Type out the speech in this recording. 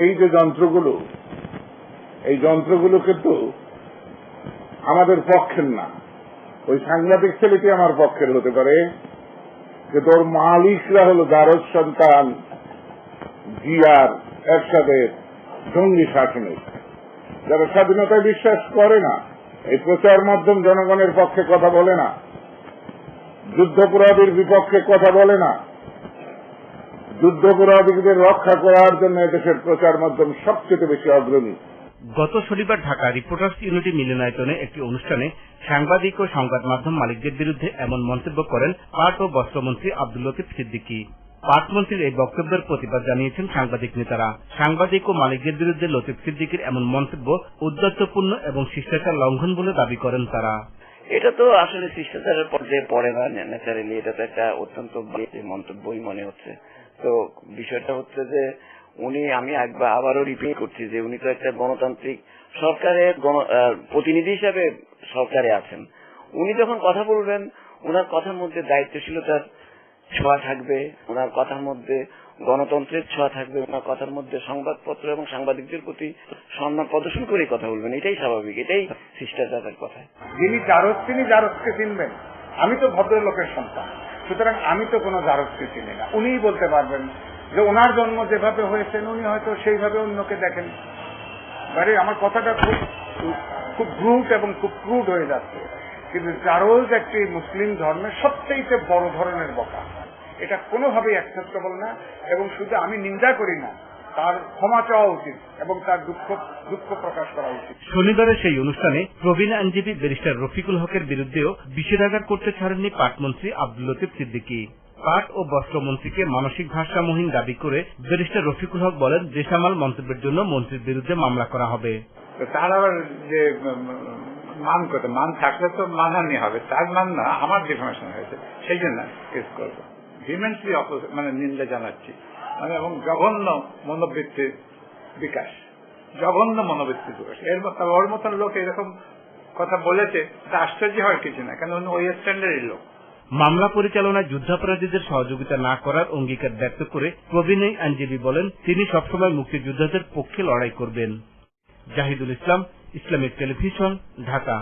এই যে যন্ত্রগুলো, এই যন্ত্রগুলো কিন্তু আমাদের পক্ষের না। ওই সাংবাদিক ছেলেটি আমার পক্ষের হতে পারে, যে তোর মালিকরা হলো জারজ সন্তান জিয়ার এরশাদের জঙ্গি শাসনের, যারা স্বাধীনতায় বিশ্বাস করে না, এই প্রচার মাধ্যম জনগণের পক্ষে কথা বলে না, যুদ্ধাপরাধীর বিপক্ষে কথা বলে না, যুদ্ধাপরাধীদের রক্ষা করার জন্য দেশের প্রচার মাধ্যম সবচেয়ে বেশি অগ্রণী। গত শনিবার ঢাকা রিপোর্টার্স ইউনিটি মিলনায়তনে একটি অনুষ্ঠানে সাংবাদিক ও সংবাদ মাধ্যম মালিকদের বিরুদ্ধে এমন মন্তব্য করেন পাট ও বস্ত্রমন্ত্রী আব্দুল লতিফ সিদ্দিকী। পাটমন্ত্রীর এই বক্তব্যের প্রতিবাদ জানিয়েছেন সাংবাদিক নেতারা। সাংবাদিক ও মালিকদের বিরুদ্ধে লতিফ সিদ্দিকীর এমন মন্তব্য ঔদ্ধত্যপূর্ণ এবং শিষ্টাচার লঙ্ঘন বলে দাবি করেন তারা। এটা তো আসলে শিষ্টাচারের পর্যায়ে পড়ে না, ন্যাচারালি এটা তো একটা অত্যন্ত মন্তব্যই মনে হচ্ছে। তো বিষয়টা হচ্ছে যে আমি আবারও রিপিট করছি যে উনি তো একটা গণতান্ত্রিক সরকারের প্রতিনিধি হিসাবে সরকারে আছেন। উনি যখন কথা বলবেন, ওনার কথার মধ্যে দায়িত্বশীলতার ছোঁয়া থাকবে, ওনার কথার মধ্যে গণতন্ত্রের ছোঁয়া থাকবে, ওনার কথার মধ্যে সংবাদপত্র এবং সাংবাদিকদের প্রতি সম্মান প্রদর্শন করে কথা বলবেন। এটাই স্বাভাবিক, এটাই শিষ্টাচারের কথা। যিনি জারজ, তিনি জারজকে চিনবেন। আমি তো ভদ্রলোকের সন্তান, সুতরাং আমি তো কোনো জারজকে চিনি না। উনিই বলতে পারবেন যে ওনার জন্ম যেভাবে হয়েছেন উনি হয়তো সেইভাবে অন্যকে দেখেন। মানে আমার কথাটা খুব ব্রুট এবং খুব ক্রুড হয়ে যাচ্ছে, কিন্তু জারজ একটি মুসলিম ধর্মের সবচেয়ে বড় ধরনের বকা। এটা কোনোভাবেই অ্যাকসেপ্টেবল না, এবং শুধু আমি নিন্দা করি না, তার ক্ষমা চাওয়া উচিত এবং তার দুঃখ প্রকাশ করা উচিত। শনিবারের সেই অনুষ্ঠানে প্রবীণ আইনজীবী ব্যারিস্টার রফিকুল হকের বিরুদ্ধেও নিষেধাজ্ঞা করতে ছাড়েননি পাটমন্ত্রী আব্দুল লতিফ সিদ্দিকী। পাট ও বস্ত্রমন্ত্রীকে মানসিক ভারসাম্যহীন দাবি করে ব্যারিস্টার রফিকুল হক বলেন, দেশামাল মন্তব্যের জন্য মন্ত্রীর বিরুদ্ধে মামলা করা হবে। তার আবার যে মান থাকলে তো মানহানি হবে, তার মান না, আমার ডিফামেশন হয়েছে, সেই জন্য কেস করবো। ভিমেন্টলি নিন্দা জানাচ্ছি, এবং জঘন্য মনোবৃত্তির বিকাশ, ওর মতন লোক এরকম কথা বলেছে, তা আশ্চর্য হওয়ার কিছু না, কেন ওই স্ট্যান্ডার্ডের লোক। মামলা পরিচালনায় যুদ্ধাপরাধীদের সহযোগিতা না করার অঙ্গীকার ব্যক্ত করে প্রবীণ আইনজীবী বলেন, তিনি সবসময় মুক্তিযোদ্ধাদের পক্ষে লড়াই করবেন। জাহিদুল ইসলাম, ইসলামিক টেলিভিশন, ঢাকা।